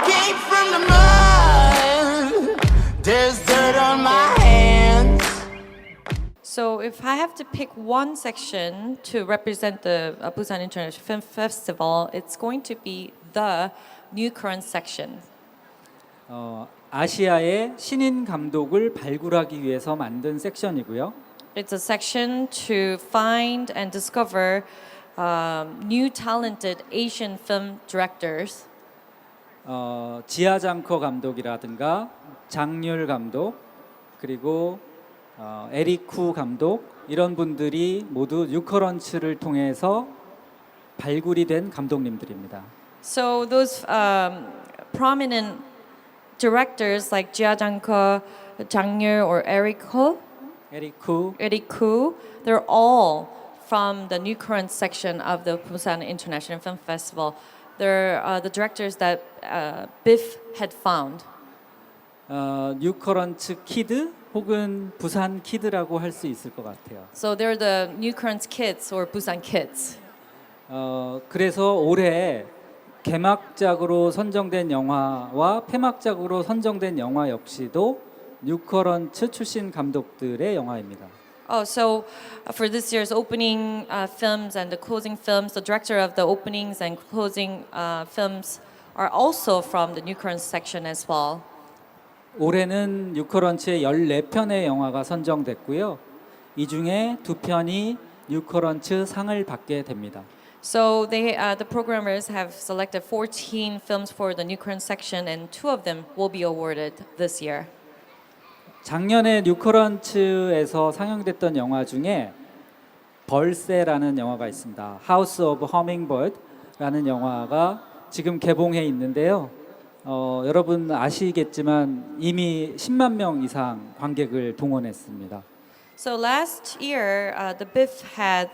came from the mud. There's dirt on my hands. So if I have to pick one section to represent the Busan International Film Festival, it's going to be the New Current section. 아시아의 신인 감독을 발굴하기 위해서 만든 섹션이고요. It's a section to find and discover new talented Asian film directors. 지아장커 감독이라든가 장률 감독 그리고 에리쿠 감독 이런 분들이 모두 뉴커런츠를 통해서 발굴이 된 감독님들입니다. So those prominent directors like Jia Jang-ko, Jang Yeol, or 에리쿠 they're all from the New Current section of the Busan International Film Festival. They're the directors that BIFF had found. 뉴커런츠 키드 혹은 부산 키드라고 할 수 있을 것 같아요. So they're the New Current kids or Busan kids. 그래서 올해 개막작으로 선정된 영화와 폐막작으로 선정된 영화 역시도 뉴커런츠 출신 감독들의 영화입니다. Oh, so for this year's opening films and the closing films, the director of the openings and closing films are also from the New Current section as well. 올해는 뉴커런츠의 14편의 영화가 선정됐고요. 이 중에 2편이 뉴커런츠 상을 받게 됩니다. So the programmers have selected 14 films for the New Current section, and 2 of them will be awarded this year. 작년에 뉴커런츠에서 상영됐던 영화 중에 벌새라는 영화가 있습니다. House of Hummingbird 라는 영화가 지금 개봉해 있는데요. 여러분 아시겠지만 이미 10만 명 이상 관객을 동원했습니다. So last year, the BIFF had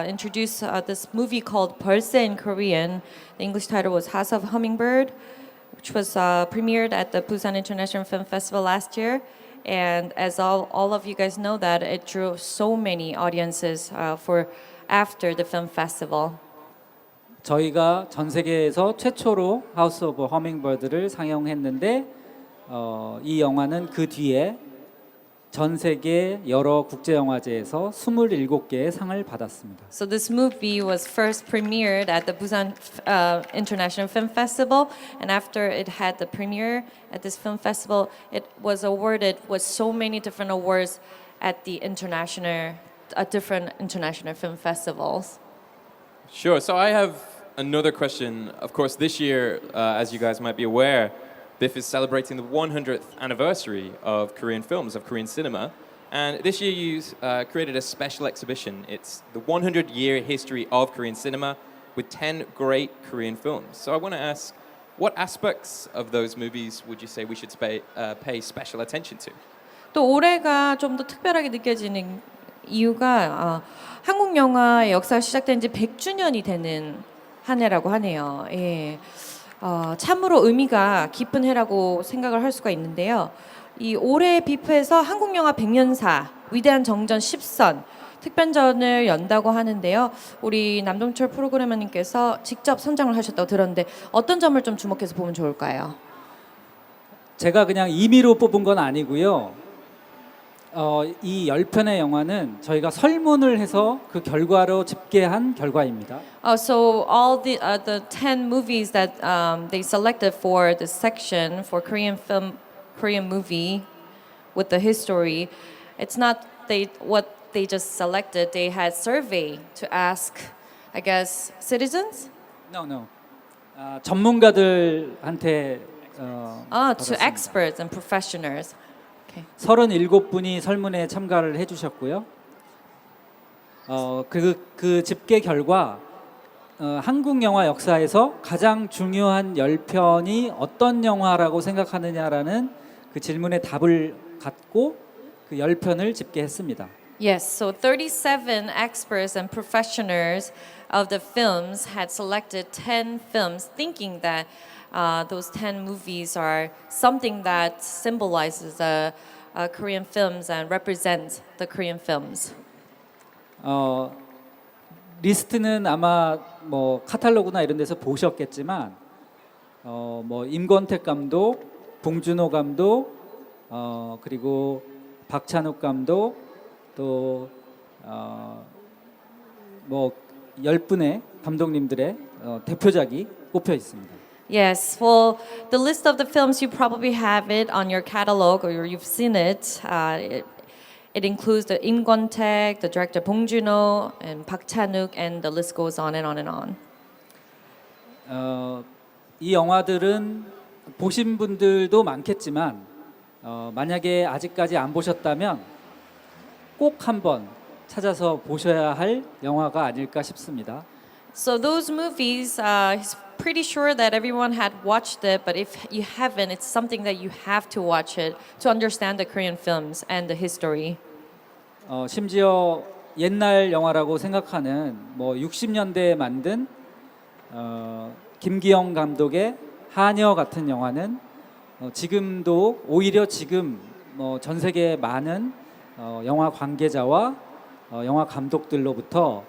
introduced this movie called 벌새 in Korean. The English title was House of Hummingbird, which was premiered at the Busan International Film Festival last year. And as all of you guys know that it drew so many audiences for after the film festival. 저희가 전 세계에서 최초로 하우스 오브 허밍버드를 상영했는데 이 영화는 그 뒤에 전 세계 여러 국제영화제에서 27개의 상을 받았습니다. So this movie was first premiered at the Busan International Film Festival, and after it had the premiere at this film festival, it was awarded with so many different awards at the different international film festivals. Sure. So I have another question. Of course, this year, as you guys might be aware, BIFF is celebrating the 100th anniversary of Korean films, of Korean cinema. And this year you created a special exhibition. It's the 100-year history of Korean cinema with 10 great Korean films. So I want to ask, what aspects of those movies would you say we should pay special attention to? 또 올해가 좀 더 특별하게 느껴지는 이유가 한국 영화의 역사가 시작된 지 100주년이 되는 한 해라고 하네요. 예. 참으로 의미가 깊은 해라고 생각을 할 수가 있는데요. 이 올해 비프에서 한국 영화 100년사 위대한 정전 10선 특별전을 연다고 하는데요. 우리 남동철 프로그래머님께서 직접 선정을 하셨다고 들었는데 어떤 점을 좀 주목해서 보면 좋을까요? 제가 그냥 임의로 뽑은 건 아니고요. 이 10편의 영화는 저희가 설문을 해서 그 결과로 집계한 결과입니다. So all the 10 movies that they selected for this section for Korean movie with the history, it's not what they just selected. They had survey to ask, I guess, citizens? No. 전문가들한테 To experts and professionals. 37분이 설문에 참가를 해주셨고요. 그 집계 결과 한국 영화 역사에서 가장 중요한 10편이 어떤 영화라고 생각하느냐라는 그 질문에 답을 갖고 그 10편을 집계했습니다. Yes, so 37 experts and professionals of the films had selected 10 films thinking that those 10 movies are something that symbolizes Korean films and represents the Korean films. 리스트는 아마 뭐 카탈로그나 이런 데서 보셨겠지만 뭐 임권택 감독, 봉준호 감독, 그리고 박찬욱 감독, 또 뭐 10분의 감독님들의 대표작이 꼽혀 있습니다. Yes, well, the list of the films you probably have it on your catalog or you've seen it. It includes the Im Kwon-taek, the director Bong Joon-ho, and Park Chan-wook, and the list goes on and on and on. 이 영화들은 보신 분들도 많겠지만 만약에 아직까지 안 보셨다면 꼭 한번 찾아서 보셔야 할 영화가 아닐까 싶습니다. So those movies, he's pretty sure that everyone had watched it, but if you haven't, it's something that you have to watch it to understand the Korean films and the history. 심지어 옛날 영화라고 생각하는 뭐 60년대에 만든 김기영 감독의 하녀 같은 영화는 지금도 오히려 지금 전 세계 많은 영화 관계자와 영화 감독들로부터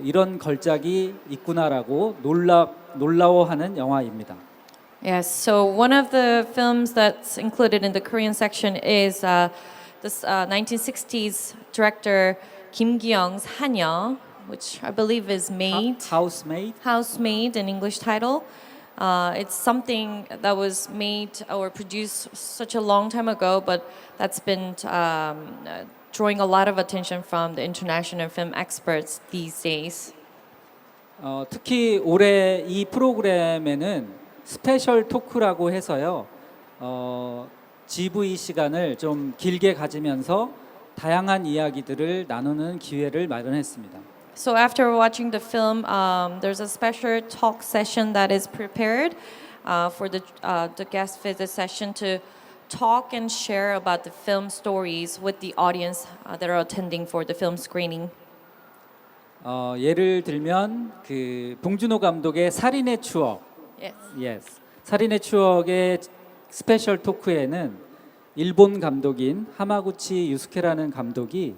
이런 걸작이 있구나라고 놀라워하는 영화입니다. Yes, so one of the films that's included in the Korean section is this 1960s director Kim Ki-young's 하녀, which I believe is Housemaid in English title. It's something that was made or produced such a long time ago, but that's been drawing a lot of attention from the international film experts these days. 특히 올해 이 프로그램에는 스페셜 토크라고 해서요. GV 시간을 좀 길게 가지면서 다양한 이야기들을 나누는 기회를 마련했습니다. So after watching the film, there's a special talk session that is prepared for the guest visit session to talk and share about the film stories with the audience that are attending for the film screening. 예를 들면 그 봉준호 감독의 살인의 추억, Yes. 살인의 추억의 스페셜 토크에는 일본 감독인 하마구치 유스케라는 감독이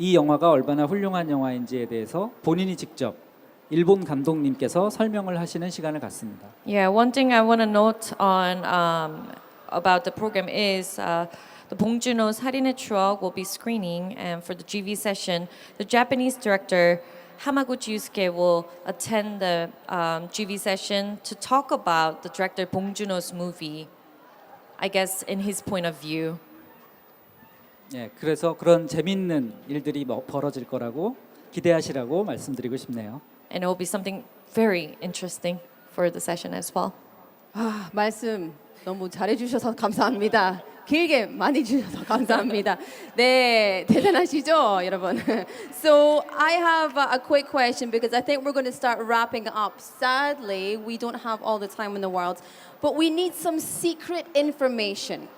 이 영화가 얼마나 훌륭한 영화인지에 대해서 본인이 직접 일본 감독님께서 설명을 하시는 시간을 갖습니다. Yeah, one thing I want to note on about the program is the Bong Joon-ho's 살인의 추억 will be screening, and for the GV session, the Japanese director Hamaguchi Yusuke will attend the GV session to talk about the director Bong Joon-ho's movie, I guess in his point of view. 예, 그래서 그런 재밌는 일들이 벌어질 거라고 기대하시라고 말씀드리고 싶네요. And it will be something very interesting for the session as well. 말씀 너무 잘해주셔서 감사합니다. 길게 많이 주셔서 감사합니다. 네, 대단하시죠, 여러분? So I have a quick question because I think we're going to start wrapping up. Sadly, we don't have all the time in the world, but we need some secret information.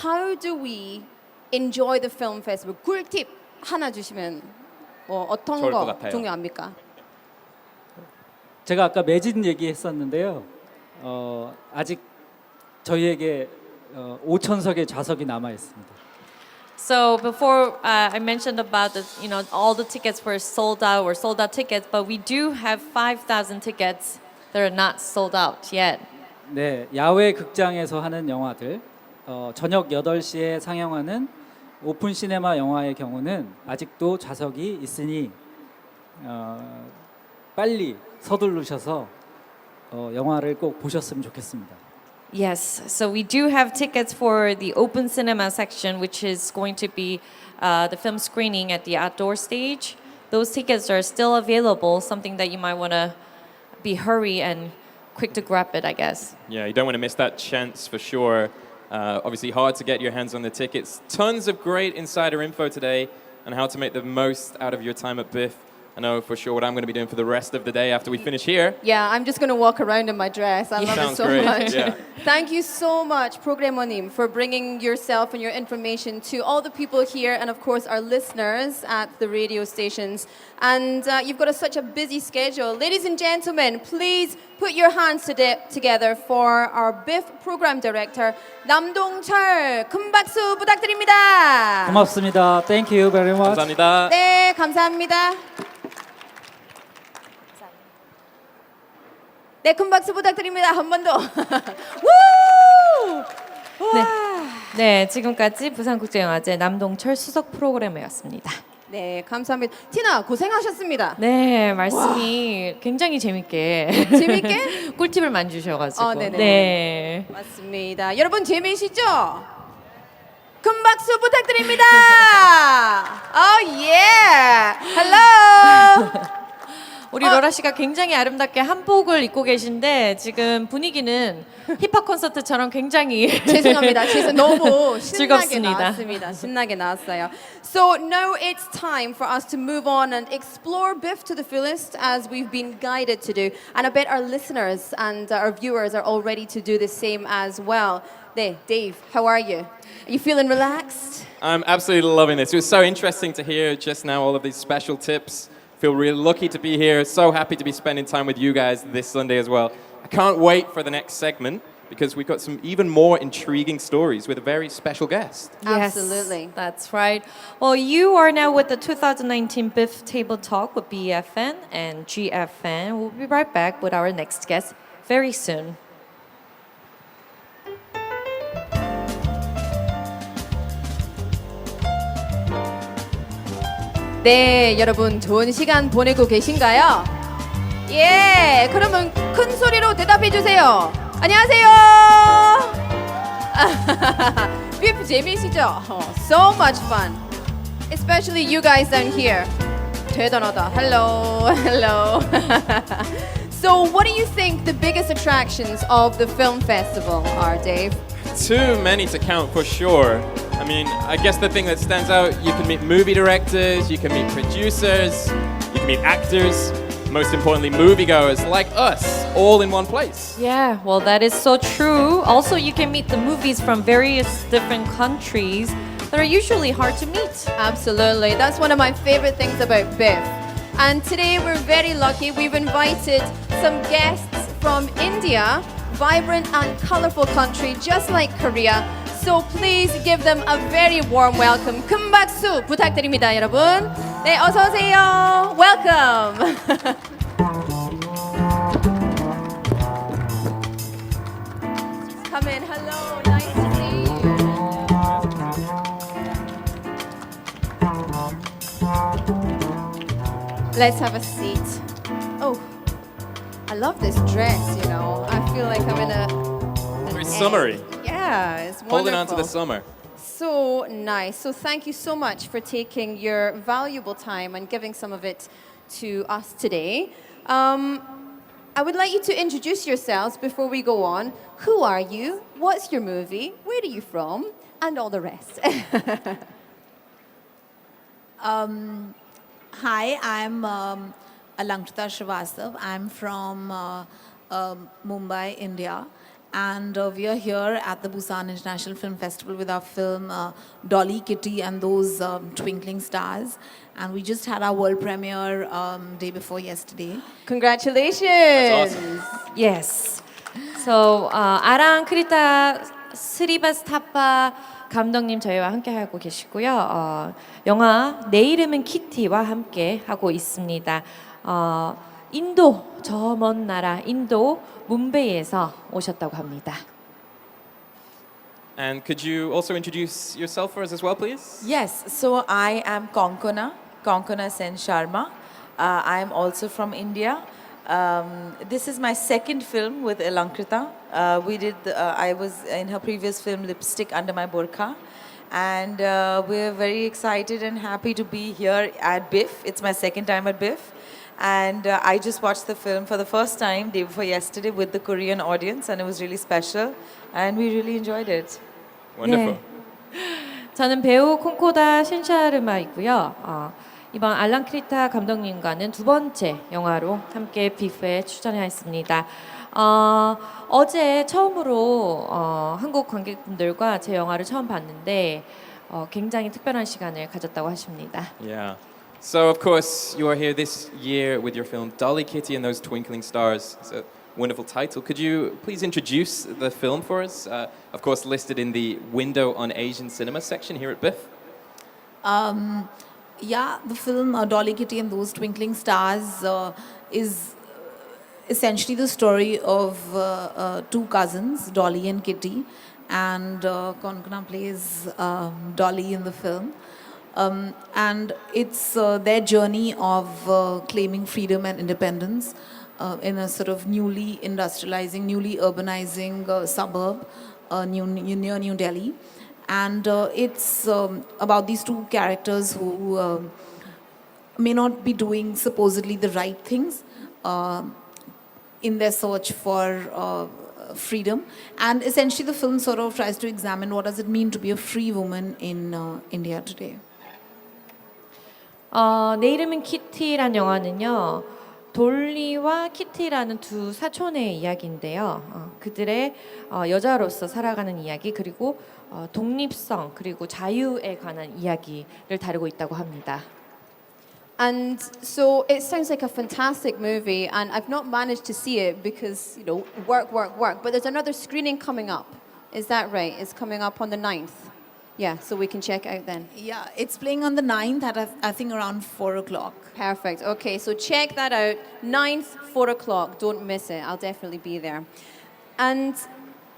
How do we enjoy the film festival? 꿀팁 하나 주시면 뭐 어떤 좋을 것 거 같아요. 중요합니까? 제가 아까 매진 얘기했었는데요. 아직 저희에게 5,000석의 좌석이 남아 있습니다. So before I mentioned about the, all the tickets were sold out or sold out tickets, but we do have 5,000 tickets that are not sold out yet. 네, 야외 극장에서 하는 영화들, 저녁 8시에 상영하는 오픈 시네마 영화의 경우는 아직도 좌석이 있으니 빨리 서두르셔서 영화를 꼭 보셨으면 좋겠습니다. Yes, so we do have tickets for the open cinema section, which is going to be the film screening at the outdoor stage. Those tickets are still available, something that you might want to be hurry and quick to grab it, I guess. Yeah, you don't want to miss that chance for sure. Obviously hard to get your hands on the tickets. Tons of great insider info today on how to make the most out of your time at BIFF. I know for sure what I'm going to be doing for the rest of the day after we finish here. Yeah, I'm just going to walk around in my dress. I love it Sounds so great. much. Yeah. Thank you so much, 프로그래머님, for bringing yourself and your information to all the people here and, of course, our listeners at the radio stations. And you've got such a busy schedule. Ladies and gentlemen, please put your hands together for our BIFF program director, 남동철. 큰 박수 부탁드립니다. 고맙습니다. Thank you very much. 감사합니다. 네, 감사합니다. 네, 큰 박수 부탁드립니다. 한 번 더. 우! 네. 네, 지금까지 부산국제영화제 남동철 수석 프로그래머였습니다. 네, 감사합니다. 티나 고생하셨습니다. 네, 말씀이 굉장히 재밌게 재밌게? 꿀팁을 많이 주셔가지고. 네네. 네. 맞습니다. 여러분 재미있시죠? 큰 박수 부탁드립니다. 예. 헬로. 우리 로라 씨가 굉장히 아름답게 한복을 입고 계신데 지금 분위기는 힙합 콘서트처럼 굉장히 죄송합니다. 너무 신나게 즐겁습니다. 나왔습니다. 신나게 나왔어요. So now it's time for us to move on and explore BIFF to the fullest as we've been guided to do. And I bet our listeners and our viewers are all ready to do the same as well. 네, Dave, how are you? Are you feeling relaxed? I'm absolutely loving this. It was so interesting to hear just now all of these special tips. Feel really lucky to be here. So happy to be spending time with you guys this Sunday as well. I can't wait for the next segment because we've got some even more intriguing stories with a very special guest. Yes, Absolutely. that's right. Well, you are now with the 2019 BIFF Table Talk with BFN and GFN. We'll be right back with our next guest very soon. 네, 여러분 좋은 시간 보내고 계신가요? 예, 그러면 큰 소리로 대답해 주세요. 안녕하세요. BIFF 재미있으시죠? So much fun. Especially you guys down here. 대단하다. Hello, hello. So, what do you think the biggest attractions of the film festival are, Dave? Too many to count for sure. I mean, I guess the thing that stands out, you can meet movie directors, you can meet producers, you can meet actors, most importantly, moviegoers like us, all in one place. Yeah, well, that is so true. Also, you can meet the movies from various different countries that are usually hard to meet. Absolutely. That's one of my favorite things about BIFF. And today we're very lucky. We've invited some guests from India, vibrant and colorful country just like Korea. So please give them a very warm welcome. 큰 박수 부탁드립니다, 여러분. 네, 어서 오세요. Welcome. Come in. Hello. Nice to see you. Let's have a seat. Oh, I love this dress, you know. I feel like I'm in a... Very summery. Yeah, it's wonderful. Holding on to the summer. So nice. So thank you so much for taking your valuable time and giving some of it to us today. I would like you to introduce yourselves before we go on. Who are you? What's your movie? Where are you from? And all the rest. Hi, I'm Alankrita Shrivastava. I'm from Mumbai, India. And we are here at the Busan International Film Festival with our film Dolly, Kitty and Those Twinkling Stars. And we just had our world premiere day before yesterday. Congratulations. That's awesome. Yes. So, 아랑크리타 스리바스타파 감독님 저희와 함께 하고 계시고요. 영화 내 이름은 키티와 함께 하고 있습니다. 인도 저 먼 나라 인도 뭄베이에서 오셨다고 합니다. And could you also introduce yourself for us as well, please? Yes, so I am Konkona Sensharma. I am also from India. This is my second film with Alankrita. I was in her previous film, Lipstick Under My Burqa. And we're very excited and happy to be here at BIFF. It's my second time at BIFF. And I just watched the film for the first time day before yesterday with the Korean audience, and it was really special. And we really enjoyed it. Wonderful. 저는 배우 콩코다 신샤르마이고요. 이번 알랑크리타 감독님과는 두 번째 영화로 함께 비프에 출연하였습니다. 어제 처음으로 한국 관객분들과 제 영화를 처음 봤는데 굉장히 특별한 시간을 가졌다고 하십니다. Yeah. So, of course, you are here this year with your film Dolly, Kitty and Those Twinkling Stars. It's a wonderful title. Could you please introduce the film for us? Of course, listed in the Window on Asian Cinema section here at BIFF. Yeah, the film Dolly, Kitty and Those Twinkling Stars is essentially the story of two cousins, Dolly and Kitty, and Konkona plays Dolly in the film. And it's their journey of claiming freedom and independence in a sort of newly industrializing, newly urbanizing suburb near New Delhi. And it's about these two characters who may not be doing supposedly the right things in their search for freedom. And essentially the film sort of tries to examine what does it mean to be a free woman in India today. 내 이름은 키티란 영화는요. 돌리와 키티라는 두 사촌의 이야기인데요. 그들의 여자로서 살아가는 이야기 그리고 독립성 그리고 자유에 관한 이야기를 다루고 있다고 합니다. And so it sounds like a fantastic movie, and I've not managed to see it because, you know, work. But there's another screening coming up. Is that right? It's coming up on the 9th. Yeah, so we can check it out then. Yeah, it's playing on the 9th at I think around 4 o'clock. Perfect. Okay, so check that out. 9th, 4 o'clock. Don't miss it. I'll definitely be there. And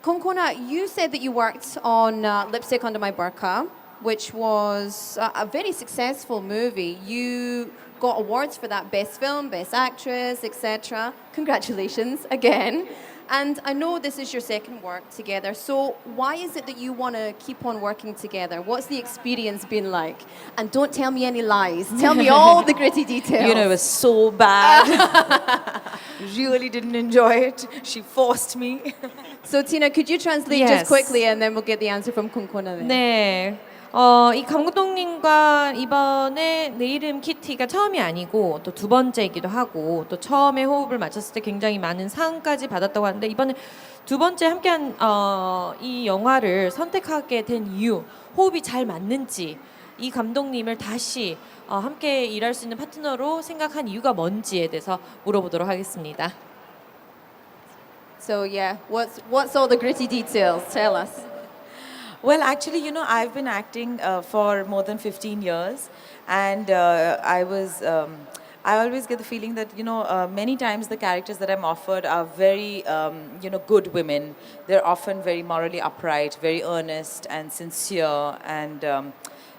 Konkona, you said that you worked on Lipstick Under My Burqa, which was a very successful movie. You got awards for that, Best Film, Best Actress, etc. Congratulations again. And I know this is your second work together, so why is it that you want to keep on working together? What's the experience been like? And don't tell me any lies. Tell me all the gritty details. You know, it was so bad. Really didn't enjoy it. She forced me. So Tina, could you translate Yes. just quickly and then we'll get the answer from Konkona then. 네. 이 감독님과 이번에 내 이름 키티가 처음이 아니고 또 두 번째이기도 하고 또 처음에 호흡을 맞췄을 때 굉장히 많은 상까지 받았다고 하는데 이번에 두 번째 함께한 이 영화를 선택하게 된 이유, 호흡이 잘 맞는지 이 감독님을 다시 함께 일할 수 있는 파트너로 생각한 이유가 뭔지에 대해서 물어보도록 하겠습니다. So yeah, what's all the gritty details? Tell us. Well, actually, you know, I've been acting for more than 15 years, and I always get the feeling that, you know, many times the characters that I'm offered are very, you know, good women. They're often very morally upright, very earnest and sincere, and,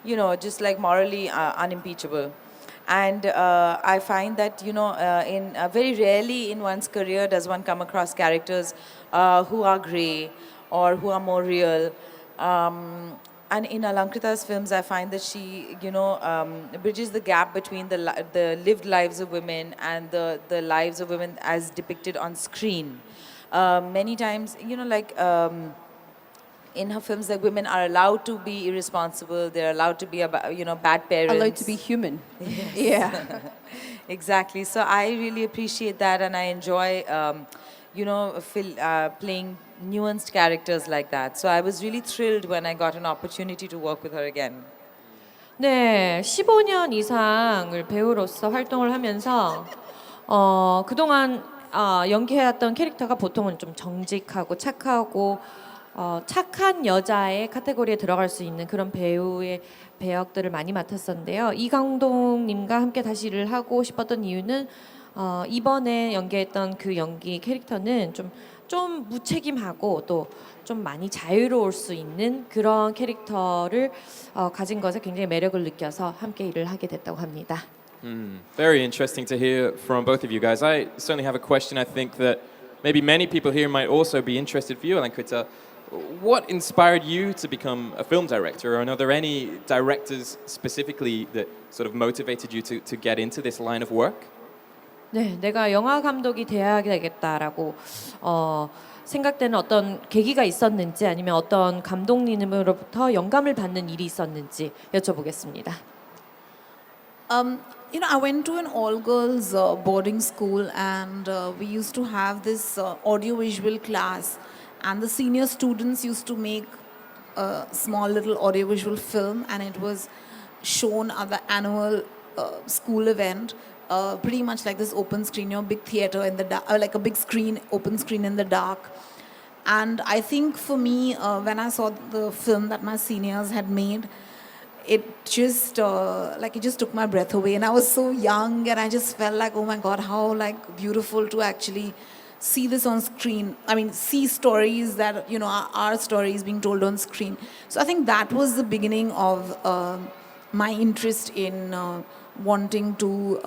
you know, just like morally unimpeachable. And I find that, you know, very rarely in one's career does one come across characters who are grey or who are more real. And in Alankrita's films, I find that she, you know, bridges the gap between the lived lives of women and the lives of women as depicted on screen. Many times, you know, like in her films, like women are allowed to be irresponsible. They're allowed to be, you know, bad parents. Allowed to be human. Yes. Yeah. Exactly. So I really appreciate that, and I enjoy, you know, playing nuanced characters like that. So I was really thrilled when I got an opportunity to work with her again. 네, 15년 이상을 배우로서 활동을 하면서 그동안 연기해왔던 캐릭터가 보통은 좀 정직하고 착하고 착한 여자의 카테고리에 들어갈 수 있는 그런 배우의 배역들을 많이 맡았었는데요. 이 감독님과 함께 다시 일을 하고 싶었던 이유는 이번에 연기했던 그 연기 캐릭터는 좀 무책임하고 또 좀 많이 자유로울 수 있는 그런 캐릭터를 가진 것에 굉장히 매력을 느껴서 함께 일을 하게 됐다고 합니다. Very interesting to hear from both of you guys. I certainly have a question I think that maybe many people here might also be interested for you, Alankrita. What inspired you to become a film director? And are there any directors specifically that sort of motivated you to get into this line of work? 네, 내가 영화 감독이 돼야 되겠다라고 생각되는 어떤 계기가 있었는지 아니면 어떤 감독님으로부터 영감을 받는 일이 있었는지 여쭤보겠습니다. You know, I went to an all-girls boarding school, and we used to have this audiovisual class, and the senior students used to make a small little audiovisual film, and it was shown at the annual school event. Pretty much like this open screen, you know, big theater in the dark, like a big screen, open screen in the dark. And I think for me, when I saw the film that my seniors had made, it just it just took my breath away, and I was so young, and I just felt like, oh my God, how like beautiful to actually see this on screen. I mean, see stories that our stories being told on screen. So I think that was the beginning of my interest in wanting to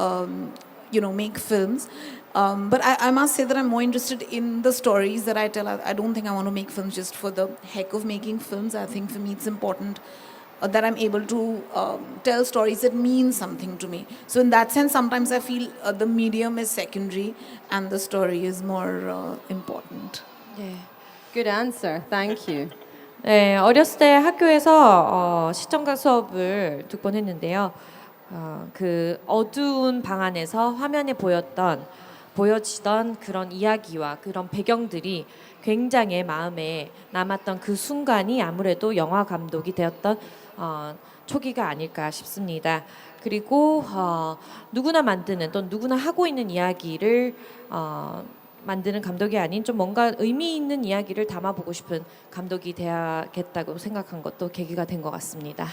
make films. But I must say that I'm more interested in the stories that I tell. I don't think I want to make films just for the heck of making films. I think for me it's important that I'm able to tell stories that mean something to me. So in that sense, sometimes I feel the medium is secondary and the story is more important. 네. Good answer. Thank you. 네, 어렸을 때 학교에서 시청각 수업을 2번 했는데요. 그 어두운 방 안에서 화면에 보여지던 그런 이야기와 그런 배경들이 굉장히 마음에 남았던 그 순간이 아무래도 영화 감독이 되었던 초기가 아닐까 싶습니다. 그리고 누구나 만드는 또 누구나 하고 있는 이야기를 만드는 감독이 아닌 좀 뭔가 의미 있는 이야기를 담아보고 싶은 감독이 돼야겠다고 생각한 것도 계기가 된 것 같습니다.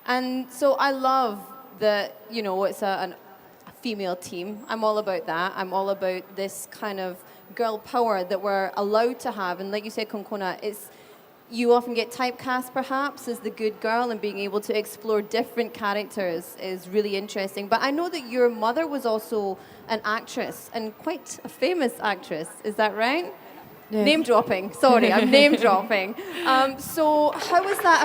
And so I love that, it's a female team. I'm all about that. I'm all about this kind of girl power that we're allowed to have. And like you said, Konkona, you often get typecast perhaps as the good girl, and being able to explore different characters is really interesting. But I know that your mother was also an actress, and quite a famous actress. Is that right? 네. Name dropping. Sorry, I'm name dropping. So how has that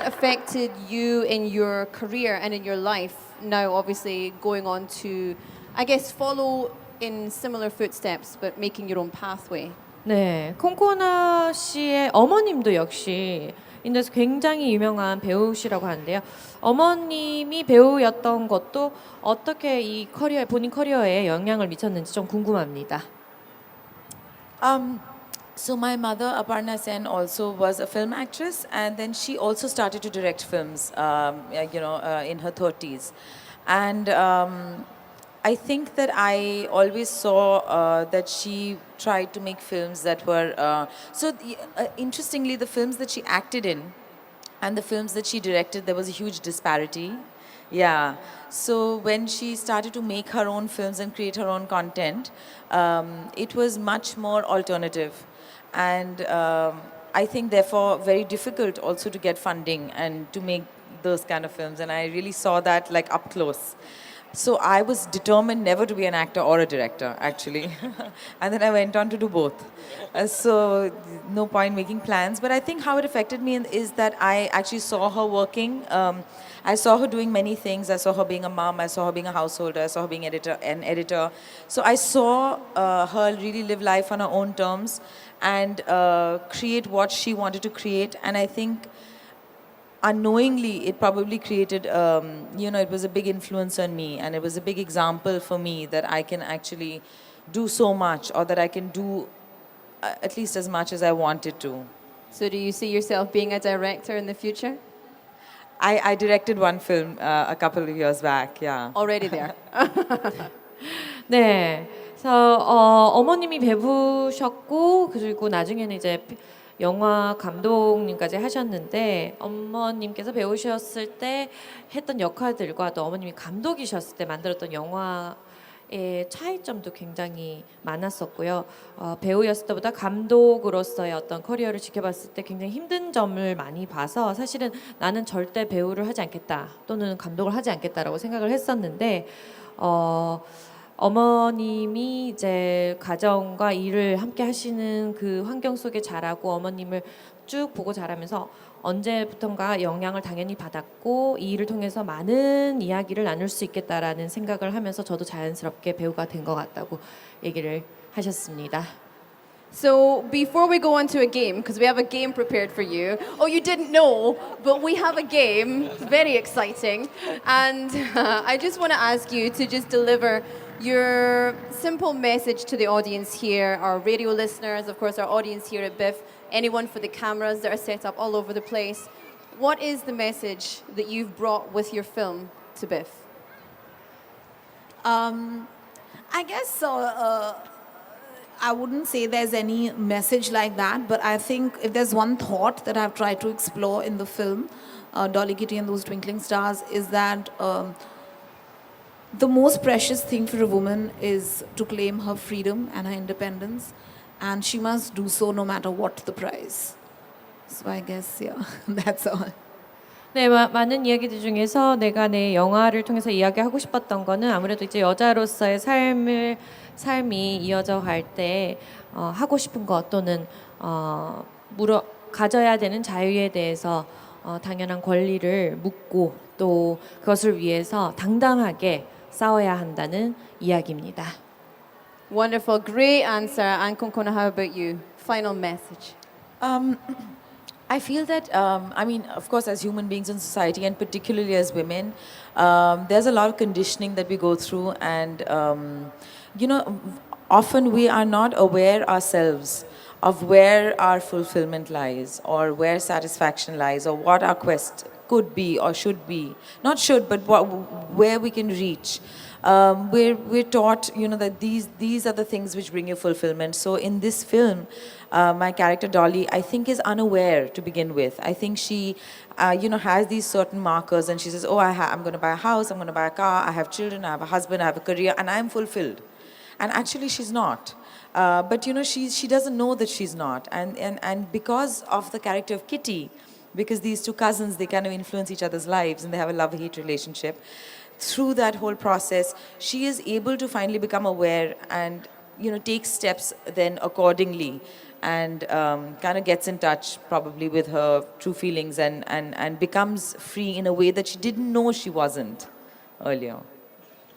affected you in your career and in your life now, obviously going on to, I guess, follow in similar footsteps but making your own pathway? 네, 콩코나 씨의 어머님도 역시 인도에서 굉장히 유명한 배우시라고 하는데요. 어머님이 배우였던 것도 어떻게 이 본인 커리어에 영향을 미쳤는지 좀 궁금합니다. So my mother, Aparna Sen, also was a film actress, and then she also started to direct films, in her 30s. And I think that I always saw that she tried to make films that were... interestingly, the films that she acted in and the films that she directed, there was a huge disparity. Yeah. So when she started to make her own films and create her own content, it was much more alternative. And I think, therefore, very difficult also to get funding and to make those kind of films. And I really saw that like up close. So I was determined never to be an actor or a director, actually. And then I went on to do both. So no point making plans. But I think how it affected me is that I actually saw her working. I saw her doing many things. I saw her being a mom. I saw her being a householder. I saw her being an editor. So I saw her really live life on her own terms and create what she wanted to create. And I think unknowingly, it probably created, it was a big influence on me, and it was a big example for me that I can actually do so much, or that I can do at least as much as I wanted to. So do you see yourself being a director in the future? I directed one film a couple of years back, yeah. Already there. 네, 그래서 어머님이 배우셨고 그리고 나중에는 이제 영화 감독님까지 하셨는데 어머님께서 배우셨을 때 했던 역할들과 또 어머님이 감독이셨을 때 만들었던 영화의 차이점도 굉장히 많았었고요. 배우였을 때보다 감독으로서의 어떤 커리어를 지켜봤을 때 굉장히 힘든 점을 많이 봐서 사실은 나는 절대 배우를 하지 않겠다 또는 감독을 하지 않겠다라고 생각을 했었는데 어머님이 이제 가정과 일을 함께 하시는 그 환경 속에 자라고 어머님을 쭉 보고 자라면서 언제부턴가 영향을 당연히 받았고 이 일을 통해서 많은 이야기를 나눌 수 있겠다라는 생각을 하면서 저도 자연스럽게 배우가 된 것 같다고 얘기를 하셨습니다. So before we go on to a game, because we have a game prepared for you. Oh, you didn't know, but we have a game. It's very exciting. And I just want to ask you to just deliver your simple message to the audience here, our radio listeners, of course, our audience here at BIFF, anyone for the cameras that are set up all over the place. What is the message that you've brought with your film to BIFF? I guess I wouldn't say there's any message like that, but I think if there's one thought that I've tried to explore in the film, Dolly Kitty and Those Twinkling Stars, is that the most precious thing for a woman is to claim her freedom and her independence, and she must do so no matter what the price. So I guess, yeah, that's all. 네, 많은 이야기들 중에서 내가 내 영화를 통해서 이야기하고 싶었던 거는 아무래도 이제 여자로서의 삶이 이어져 갈 때 하고 싶은 것 또는 가져야 되는 자유에 대해서 당연한 권리를 묻고 또 그것을 위해서 당당하게 싸워야 한다는 이야기입니다. Wonderful, great answer. And Konkona, how about you? Final message. I feel that, I mean, of course, as human beings in society, and particularly as women, there's a lot of conditioning that we go through, and you know, often we are not aware ourselves of where our fulfillment lies, or where satisfaction lies, or what our quest could be or should be. Not should, but where we can reach. We're taught, you know, that these are the things which bring you fulfillment. So in this film, my character Dolly, I think, is unaware to begin with. I think she, you know, has these certain markers, and she says, "Oh, I'm going to buy a house, I'm going to buy a car, I have children, I have a husband, I have a career, and I'm fulfilled." And actually, she's not. But you know, she doesn't know that she's not, and because of the character of Kitty, because these two cousins, they kind of influence each other's lives, and they have a love-hate relationship. Through that whole process, she is able to finally become aware and, you know, take steps then accordingly, and kind of gets in touch probably with her true feelings, and becomes free in a way that she didn't know she wasn't earlier.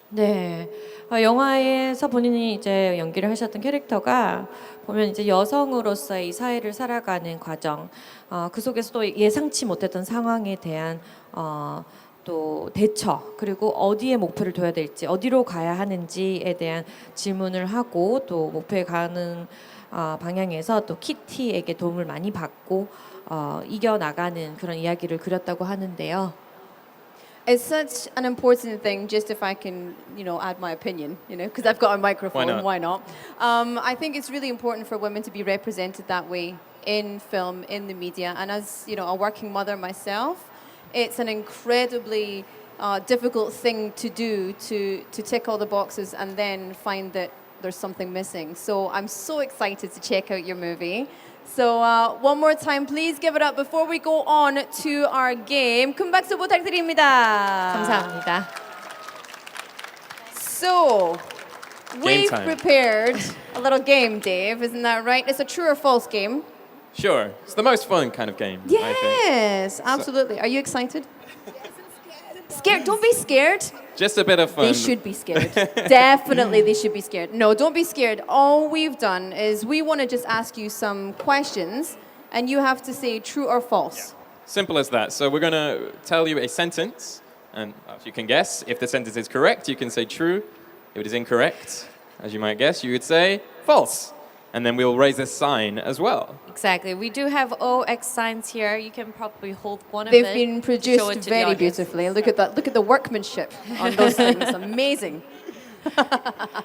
네, 영화에서 본인이 이제 연기를 하셨던 캐릭터가 보면 이제 여성으로서의 이 사회를 살아가는 과정, 그 속에서 또 예상치 못했던 상황에 대한 또 대처, 그리고 어디에 목표를 둬야 될지, 어디로 가야 하는지에 대한 질문을 하고 또 목표에 가는 방향에서 또 키티에게 도움을 많이 받고 이겨나가는 그런 이야기를 그렸다고 하는데요. It's such an important thing, just if I can, you know, add my opinion, you know, because I've got a microphone, why not? I think it's really important for women to be represented that way in film, in the media. And as, you know, a working mother myself, it's an incredibly difficult thing to do, to tick all the boxes and then find that there's something missing. So I'm so excited to check out your movie. So one more time, please give it up before we go on to our game. 큰 박수 부탁드립니다. 감사합니다. So we've time. prepared a little game, Dave, isn't that right? It's a true or false game. Sure, it's the most fun kind of game, I think. Yes, absolutely. Are you excited? Scared? Don't be scared. Just a bit of fun. They should be scared. Definitely, they should be scared. No, don't be scared. All we've done is we want to just ask you some questions, and you have to say true or false. Simple as that. So we're going to tell you a sentence, and if you can guess, if the sentence is correct, you can say true. If it is incorrect, as you might guess, you would say false. And then we'll raise a sign as well. Exactly. We do have OX signs here. You can probably hold one of They've them. been show it produced to the very audience. beautifully. Look at that. Look at the workmanship on those things. Amazing.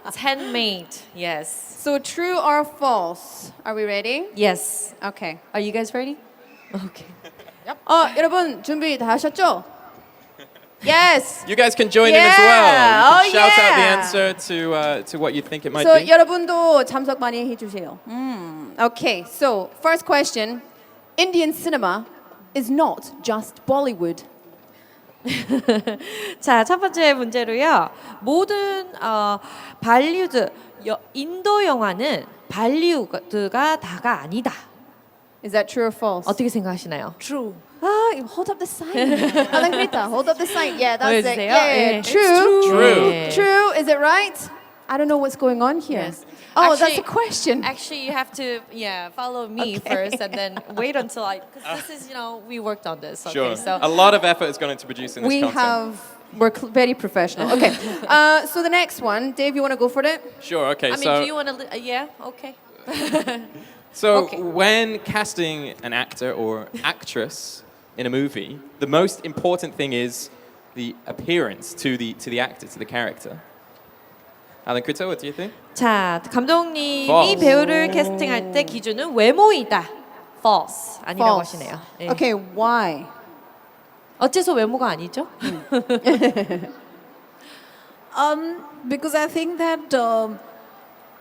It's handmade. Yes. So true or false? Are we ready? Yes. Okay. Are you guys ready? Okay. 여러분 준비 다 하셨죠? Yes. You guys can join in as well. You can Oh, shout out the yeah. answer to what you think it might So be. 여러분도 참석 많이 해주세요. Okay. So first question: Indian cinema is not just Bollywood. 자, 첫 번째 문제로요. 모든 발리우드 인도 영화는 발리우드가 다가 아니다. Is that true or false? 어떻게 생각하시나요? True. Hold up the sign. Alankrita, hold up the sign. Yeah, that's it. 보여주세요. Yeah, 예. true. True. True. Is it right? I don't know what's going on here. Yes. Oh, Actually- that's a question. Actually, you have to follow me first and then wait until because this is we worked on this. Okay, Sure. so A lot of effort has gone into producing this content. We're very professional. Okay. So the next one, Dave, you want to go for it? Sure, okay. I mean, so do you want to? Yeah, okay. So Okay. when casting an actor or actress in a movie, the most important thing is the appearance to the actor, to the character. Alankrita, what do you think? 자, 감독님이 False. 배우를 캐스팅할 때 기준은 외모이다. False. 아니라고 하시네요. 예. Okay, why? 어째서 외모가 아니죠? Because I think that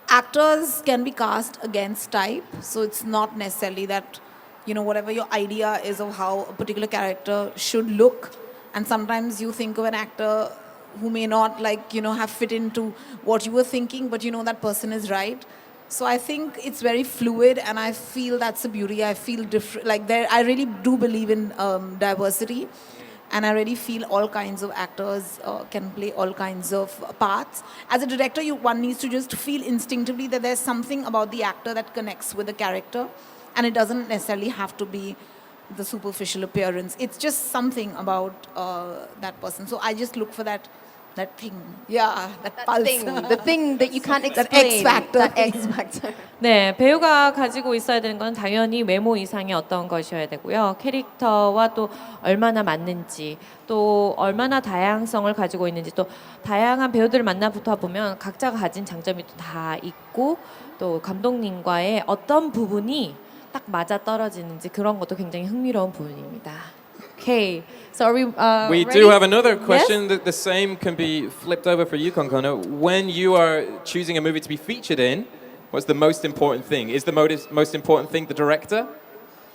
actors can be cast against type, so it's not necessarily that, you know, whatever your idea is of how a particular character should look, and sometimes you think of an actor who may not, like, you know, have fit into what you were thinking, but you know that person is right. So I think it's very fluid, and I feel that's the beauty. I feel different, like there. I really do believe in diversity, and I really feel all kinds of actors can play all kinds of parts. As a director, one needs to just feel instinctively that there's something about the actor that connects with the character, and it doesn't necessarily have to be the superficial appearance. It's just something about that person. So I just look for that thing. Yeah, that pulse. The thing that you can't explain. That X factor. That X factor. 네, 배우가 가지고 있어야 되는 건 당연히 외모 이상의 어떤 것이어야 되고요. 캐릭터와 또 얼마나 맞는지, 또 얼마나 다양성을 가지고 있는지, 또 다양한 배우들을 만나부터 보면 각자가 가진 장점이 또 다 있고, 또 감독님과의 어떤 부분이 딱 맞아 떨어지는지 그런 것도 굉장히 흥미로운 부분입니다. Okay, so are we We ready? do have another question. That the same can be flipped over for you, Konkona. When you are choosing a movie to be featured in, what's the most important thing? Is the most important thing the director?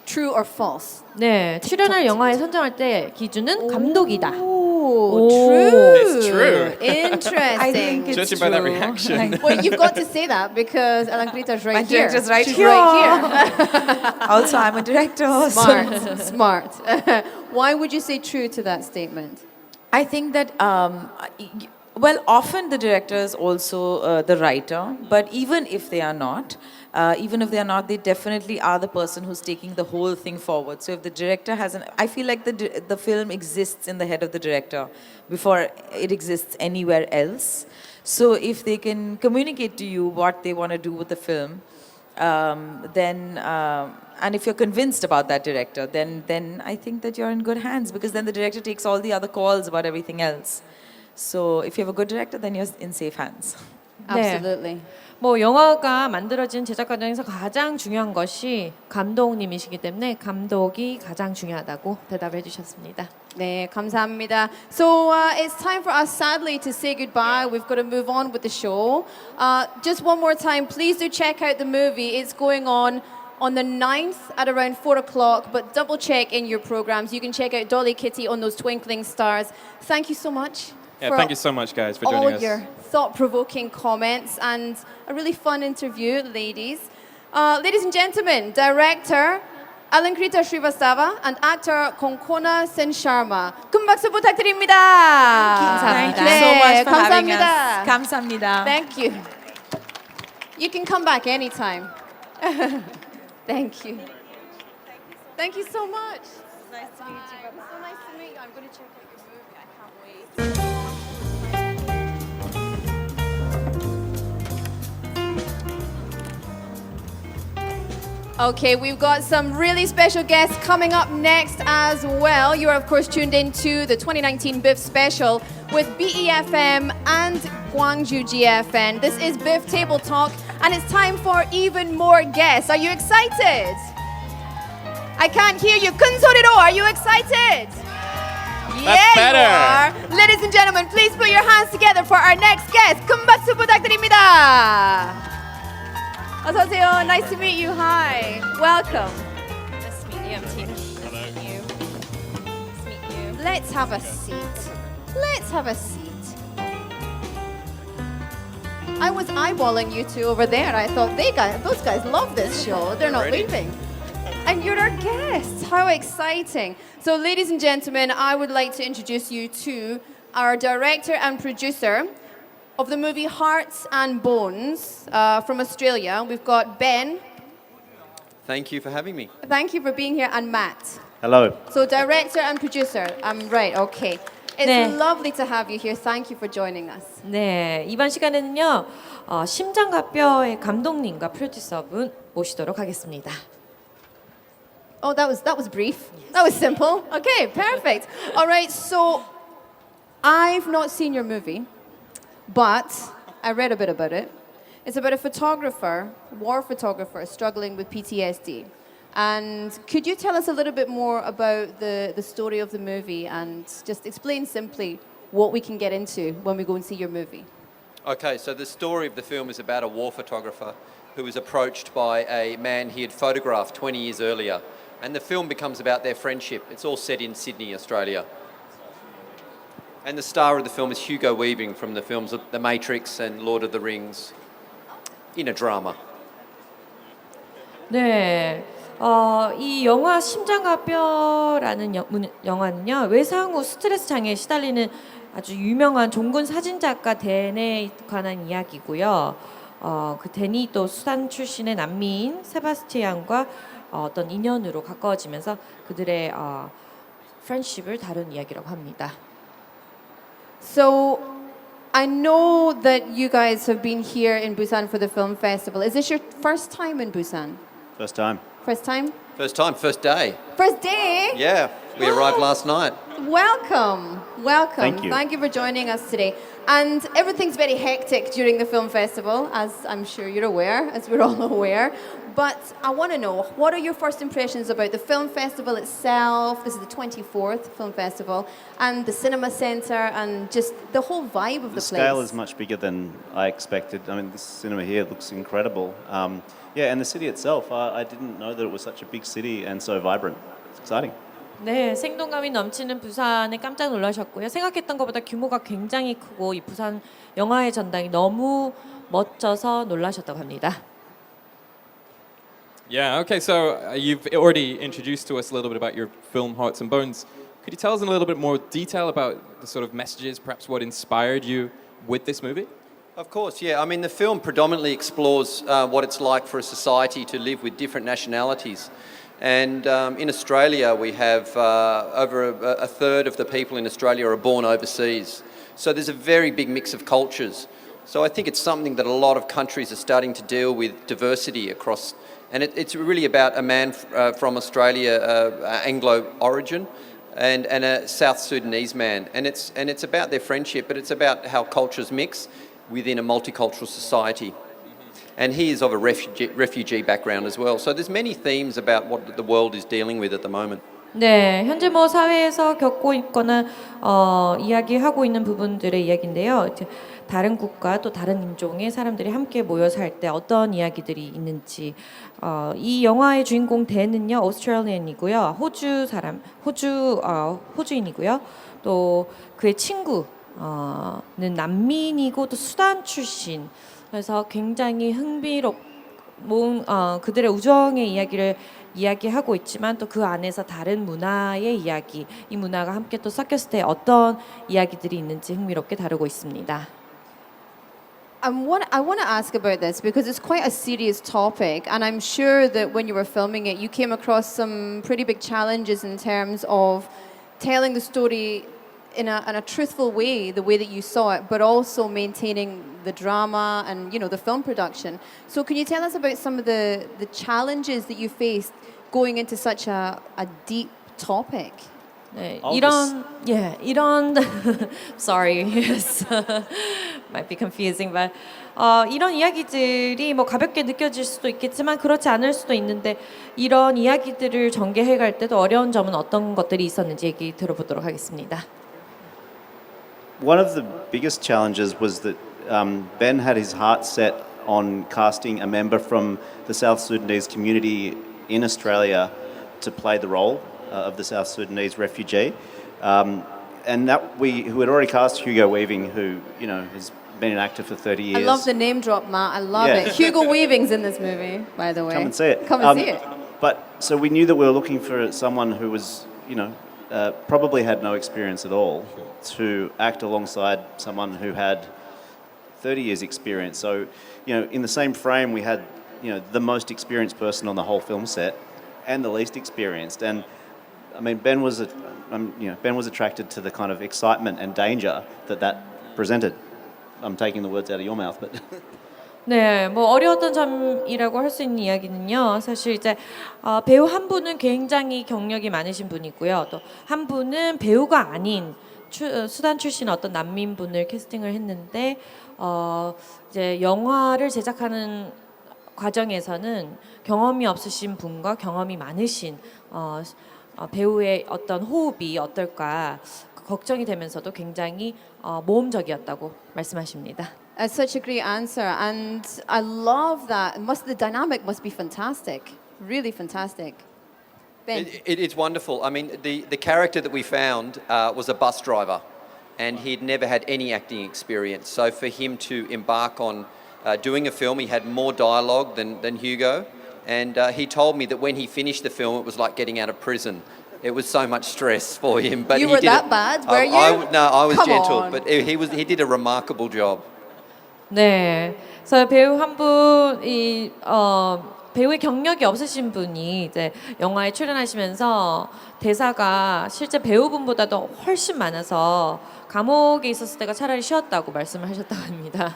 True or false? 네, 출연할 영화에 선정할 때 기준은 감독이다. Oh, true. It's true. Interesting. I think it's Judging true. by that reaction. Well, you've got to say that because Alankrita's right My here. director's right She's here. right here. Also, I'm a director. Smart, smart. Why would you say true to that statement? I think that, well, often the director is also the writer, but even if they are not, they definitely are the person who's taking the whole thing forward. So if the director I feel like the film exists in the head of the director before it exists anywhere else. So if they can communicate to you what they want to do with the film, then and if you're convinced about that director, then I think that you're in good hands, because then the director takes all the other calls about everything else. So if you have a good director, then you're in safe hands. Absolutely. 뭐 영화가 만들어진 제작 과정에서 가장 중요한 것이 감독님이시기 때문에 감독이 가장 중요하다고 대답을 해주셨습니다. 네, 감사합니다. So it's time for us, sadly, to say goodbye. We've got to move on with the show. Just one more time, please do check out the movie. It's going on the 9th at around 4 o'clock, but double check in your programs. You can check out Dolly Kitty on those twinkling stars. Thank you so much. Yeah, for thank you so much, guys, for all joining us. your thought-provoking comments and a really fun interview, ladies. Ladies and gentlemen, director Alankrita Shrivastava and actor Konkona Sensharma. 큰 박수 부탁드립니다. Thank you 네, so much for having 감사합니다. us. 감사합니다. Thank you. You can come back anytime. Thank you. Thank you so much. Nice to meet you. So nice to meet you. I'm going to check out your movie. I can't wait. Okay, we've got some really special guests coming up next as well. You are, of course, tuned into the 2019 BIFF special with BEFM and Gwangju GFN. This is BIFF Table Talk, and it's time for even more guests. Are you excited? I can't hear you. 큰 소리로, are you excited? That's better. You are. Ladies and gentlemen, please put your hands together for our next guest. 큰 박수 부탁드립니다. 어서 오세요. Nice to meet you. Hi. Welcome. Nice to meet you. I'm Tina. Nice to meet you. Nice to meet you. Let's have a seat. Let's have a seat. I was eyeballing you two over there. I thought those guys love this show. They're not Already? leaving. And you're our guests. How exciting. So, ladies and gentlemen, I would like to introduce you to our director and producer of the movie Hearts and Bones from Australia. We've got Ben. Thank you for having me. Thank you for being here. And Matt. Hello. So director and producer. I'm right. Okay. It's 네. lovely to have you here. Thank you for joining us. 네, 이번 시간에는요 심장과 뼈의 감독님과 프로듀서분 모시도록 하겠습니다. Oh, that was brief. That was simple. Okay, perfect. All right. So I've not seen your movie, but I read a bit about it. It's about a photographer, war photographer, struggling with PTSD. And could you tell us a little bit more about the story of the movie and just explain simply what we can get into when we go and see your movie? Okay, so the story of the film is about a war photographer who was approached by a man he had photographed 20 years earlier. And the film becomes about their friendship. It's all set in Sydney, Australia. And the star of the film is Hugo Weaving from the films The Matrix and Lord of the Rings in a drama. 네. 이 영화 심장과 뼈라는 영화는요. 외상 후 스트레스 장애에 시달리는 아주 유명한 종군 사진작가 댄에 관한 이야기고요. 그 댄이 또 수단 출신의 난미인 세바스티안과 어떤 인연으로 가까워지면서 그들의 프렌십을 다룬 이야기라고 합니다. So, I know that you guys have been here in Busan for the film festival. Is this your first time in Busan? First time. First time? First time, first day. First day? Yeah, we arrived last night. Welcome, welcome. Thank you. For joining us today. And everything's very hectic during the film festival, as I'm sure you're aware, as we're all aware. But I want to know, what are your first impressions about the film festival itself? This is the 24th film festival, and the cinema centre, and just the whole vibe of the place. The scale is much bigger than I expected. I mean, this cinema here looks incredible. Yeah, and the city itself, I didn't know that it was such a big city and so vibrant. It's exciting. 네, 생동감이 넘치는 부산에 깜짝 놀라셨고요. 생각했던 것보다 규모가 굉장히 크고 이 부산 영화의 전당이 너무 멋져서 놀라셨다고 합니다. Yeah, okay, so you've already introduced to us a little bit about your film Hearts and Bones. Could you tell us in a little bit more detail about the sort of messages, perhaps what inspired you with this movie? Of course, yeah. I mean, the film predominantly explores what it's like for a society to live with different nationalities. And in Australia, we have over a third of the people in Australia are born overseas. So there's a very big mix of cultures. So I think it's something that a lot of countries are starting to deal with diversity across. And it's really about a man from Australia, Anglo origin, and a South Sudanese man. And it's about their friendship, but it's about how cultures mix within a multicultural society. And he is of a refugee background as well. So there's many themes about what the world is dealing with at the moment. 네, 현재 뭐 사회에서 겪고 있거나 이야기하고 있는 부분들의 이야기인데요. 이제 다른 국가 또 다른 인종의 사람들이 함께 모여 살 때 어떤 이야기들이 있는지 이 영화의 주인공 댄은요 오스트레일리언이고요 호주인이고요 또 그의 친구는 난민이고 또 수단 출신 그래서 굉장히 그들의 우정의 이야기를 이야기하고 있지만 또 그 안에서 다른 문화의 이야기 이 문화가 함께 또 섞였을 때 어떤 이야기들이 있는지 흥미롭게 다루고 있습니다. I want to ask about this because it's quite a serious topic, and I'm sure that when you were filming it, you came across some pretty big challenges in terms of telling the story in a truthful way, the way that you saw it, but also maintaining the drama and the film production. So can you tell us about some of the challenges that you faced going into such a deep topic? 네, 이런 sorry, yes, might be confusing, but 이런 이야기들이 뭐 가볍게 느껴질 수도 있겠지만 그렇지 않을 수도 있는데 이런 이야기들을 전개해 갈 때도 어려운 점은 어떤 것들이 있었는지 얘기 들어보도록 하겠습니다. One of the biggest challenges was that Ben had his heart set on casting a member from the South Sudanese community in Australia to play the role of the South Sudanese refugee, and that who had already cast Hugo Weaving, who has been an actor for 30 years. I love the name drop, Matt. I love it. Hugo Weaving's in this movie, by the way. Come and see it. Come and see it. But so we knew that we were looking for someone who was, probably had no experience at all to act alongside someone who had 30 years experience. So, in the same frame we had, the most experienced person on the whole film set and the least experienced. And I mean, Ben was attracted to the kind of excitement and danger that presented. I'm taking the words out of your mouth, but 네, 뭐 어려웠던 점이라고 할 수 있는 이야기는요. 사실 이제 배우 한 분은 굉장히 경력이 많으신 분이고요. 또 한 분은 배우가 아닌 수단 출신 어떤 난민분을 캐스팅을 했는데 이제 영화를 제작하는 과정에서는 경험이 없으신 분과 경험이 많으신 배우의 어떤 호흡이 어떨까 걱정이 되면서도 굉장히 모험적이었다고 말씀하십니다. That's such a great answer, and I love that. The dynamic must be fantastic, really fantastic. Ben. It's wonderful. I mean, the character that we found was a bus driver, and he'd never had any acting experience. So for him to embark on doing a film, he had more dialogue than Hugo, and he told me that when he finished the film, it was like getting out of prison. It was so much stress for him. But You he were did that it. bad, were you? No, I was Come gentle, on. but he did a remarkable job. 네, 그래서 배우 한 분이 배우의 경력이 없으신 분이 이제 영화에 출연하시면서 대사가 실제 배우분보다도 훨씬 많아서 감옥에 있었을 때가 차라리 쉬었다고 말씀을 하셨다고 합니다.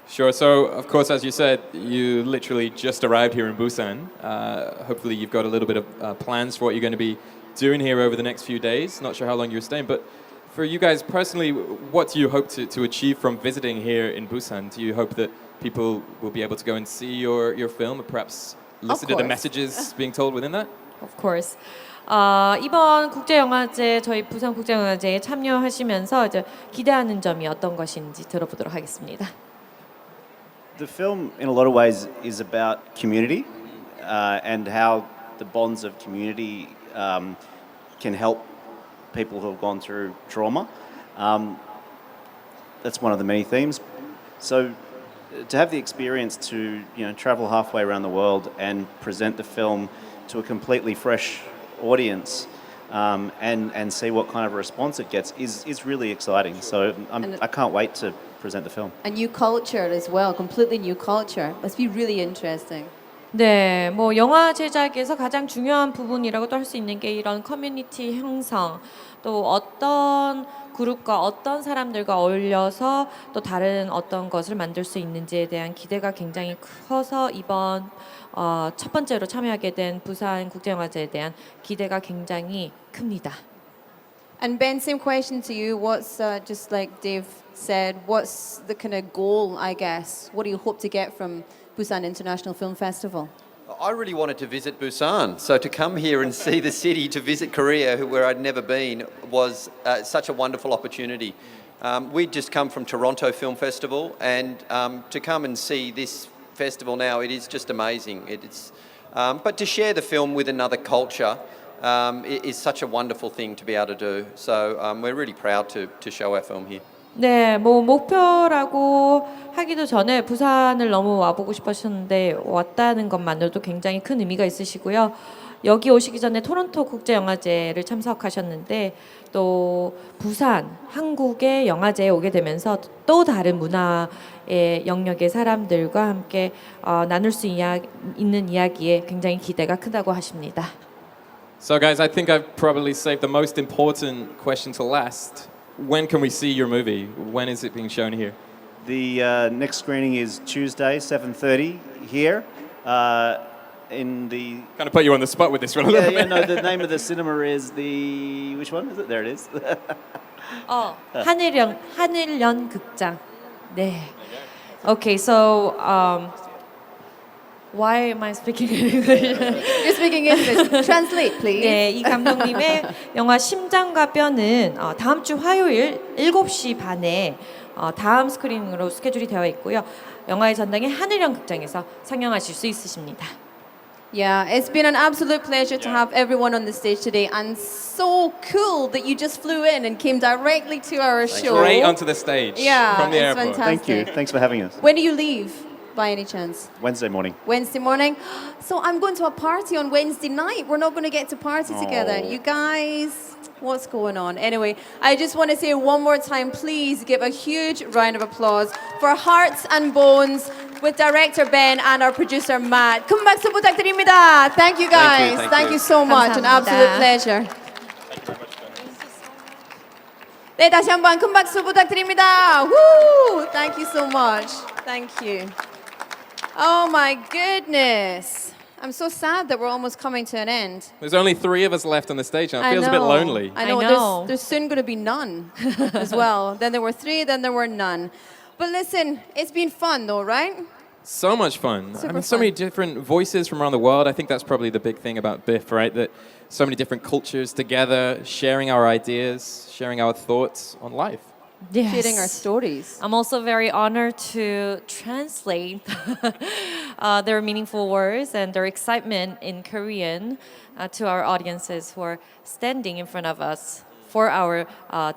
Sure. So, of course, as you said, you literally just arrived here in Busan. Hopefully, you've got a little bit of plans for what you're going to be doing here over the next few days. Not sure how long you're staying, but for you guys personally, what do you hope to achieve from visiting here in Busan? Do you hope that people will be able to go and see your film, or perhaps listen to the course. messages being told within that? Of course. 이번 국제영화제 저희 부산국제영화제에 참여하시면서 이제 기대하는 점이 어떤 것인지 들어보도록 하겠습니다. The film, in a lot of ways, is about community and how the bonds of community can help people who have gone through trauma. That's one of the many themes. So, to have the experience to travel halfway around the world and present the film to a completely fresh audience and see what kind of response it gets is really exciting. So, I can't wait to present the film. A new culture as well, completely new culture. Must be really interesting. 네, 뭐 영화 제작에서 가장 중요한 부분이라고도 할 수 있는 게 이런 커뮤니티 형성, 또 어떤 그룹과 어떤 사람들과 어울려서 또 다른 어떤 것을 만들 수 있는지에 대한 기대가 굉장히 커서 이번 첫 번째로 참여하게 된 부산 국제영화제에 대한 기대가 굉장히 큽니다. And Ben, same question to you. What's just like Dave said? What's the kind of goal? I guess. What do you hope to get from Busan International Film Festival? I really wanted to visit Busan, so to come here and see the city, to visit Korea, where I'd never been, was such a wonderful opportunity. We'd just come from Toronto Film Festival, and to come and see this festival now, it is just amazing. But to share the film with another culture is such a wonderful thing to be able to do. So we're really proud to show our film here. 네, 뭐 목표라고 하기도 전에 부산을 너무 와보고 싶으셨는데 왔다는 것만으로도 굉장히 큰 의미가 있으시고요. 여기 오시기 전에 토론토 국제영화제를 참석하셨는데 또 부산, 한국의 영화제에 오게 되면서 또 다른 문화의 영역의 사람들과 함께 나눌 수 있는 이야기에 굉장히 기대가 크다고 하십니다. So, guys, I think I've probably saved the most important question to last. When can we see your movie? When is it being shown here? The next screening is Tuesday, 7:30 here. In the Kind of put you on the spot with this one a little bit. no. The name of the cinema is which one is it? There it is. 한일연 극장. 네. Okay, so why am I speaking English? You're speaking English. Translate, please. 네, 이 감독님의 영화 심장과 뼈는 다음 주 화요일 7시 반에 다음 스크린으로 스케줄이 되어 있고요. 영화의 전당의 한일연 극장에서 상영하실 수 있으십니다. Yeah, it's been an absolute pleasure to have everyone on the stage today, and so cool that you just flew in and came directly to our show. Straight onto the stage Yeah, from the it's airport. fantastic. Thank you. Thanks for having us. When do you leave, by any chance? Wednesday morning. Wednesday morning. So I'm going to a party on Wednesday night. We're not going to get to party together. You guys, what's going on? Anyway, I just want to say one more time, please give a huge round of applause for Hearts and Bones with director Ben and our producer Matt. 큰 박수 부탁드립니다. Thank you guys. Thank you. so much. An absolute pleasure. 네, 다시 한번 큰 박수 부탁드립니다. Woo! Thank you so much. Thank you. Oh my goodness. I'm so sad that we're almost coming to an end. There's only 3 of us left on the stage now. It feels a bit lonely. I know. I know. There's soon going to be none as well. Then there were 3, then there were none. But listen, it's been fun though, right? So much fun. I Super mean, so many fun. different voices from around the world. I think that's probably the big thing about BIFF, right? That so many different cultures together, sharing our ideas, sharing our thoughts on life. Yes. Sharing our stories. I'm also very honored to translate their meaningful words and their excitement in Korean to our audiences who are standing in front of us for our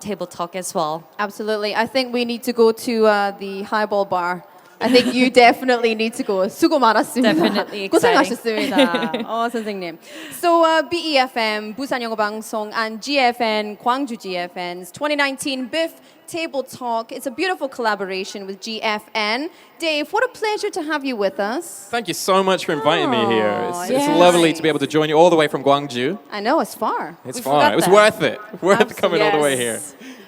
table talk as well. Absolutely. I think we need to go to the highball bar. I think you definitely need to go. 수고 많았습니다. Definitely exciting. 고생하셨습니다. 선생님. So BEFM, 부산 영어 방송, and GFN, 광주 GFN's 2019 BIFF Table Talk. It's a beautiful collaboration with GFN. Dave, what a pleasure to have you with us. Thank you so much for inviting me here. It's yes. lovely to be able to join you all the way from Gwangju. I know, it's far. It's We far. forgot It was that. worth it. Worth coming all the way here.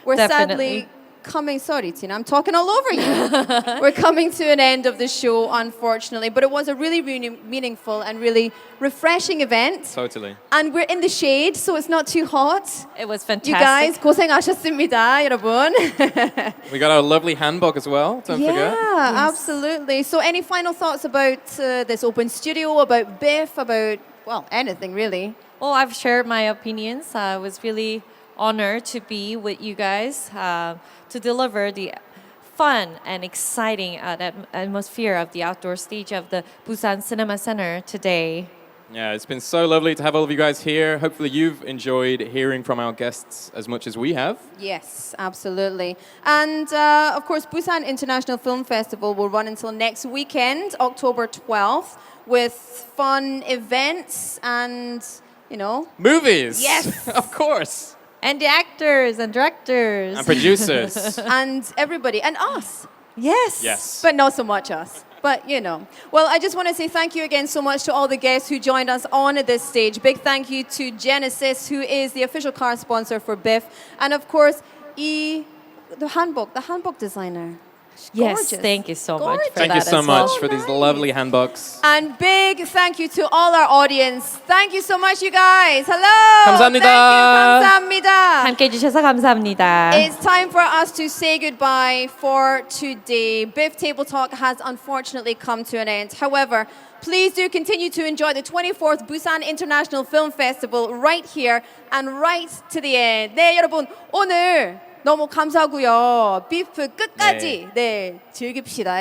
We're Definitely. sadly coming, sorry Tina, I'm talking all over you. We're coming to an end of the show, unfortunately, but it was a really, really meaningful and really refreshing event. Totally. And we're in the shade, so it's not too hot. It was You fantastic. guys, 고생하셨습니다, 여러분. We got our lovely handbook as well. Don't forget. Yeah, absolutely. So any final thoughts about this open studio, about BIFF, about, well, anything really? Well, I've shared my opinions. I was really honored to be with you guys to deliver the fun and exciting atmosphere of the outdoor stage of the Busan Cinema Center today. Yeah, it's been so lovely to have all of you guys here. Hopefully you've enjoyed hearing from our guests as much as we have. Yes, absolutely. And of course, Busan International Film Festival will run until next weekend, October 12th, with fun events and, you know... Movies! Yes! Of course! And the actors and directors. And producers. and everybody, and us. Yes. Yes. But not so much us. But, you know. Well, I just want to say thank you again so much to all the guests who joined us on this stage. Big thank you to Genesis, who is the official car sponsor for BIFF. And, of course, the handbook designer. Yes, Gorgeous. thank you so much Gorgeous. for Thank that you so as well. much for these lovely handbooks. And big thank you to all our audience. Thank you so much, you guys. Hello. 감사합니다. Thank you. 감사합니다. 함께 해주셔서 감사합니다. It's time for us to say goodbye for today. BIFF Table Talk has unfortunately come to an end. However, please do continue to enjoy the 24th Busan International Film Festival right here and right to the end. 네, 여러분, 오늘 너무 감사하고요. 비프 끝까지 네, 즐깁시다.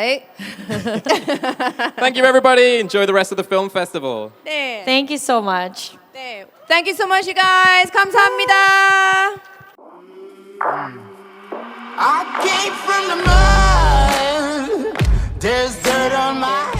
Thank you, everybody. Enjoy the rest of the film festival. 네. Thank you so much. 네. Thank you so much, you guys. 감사합니다. I came from the mud. There's dirt on my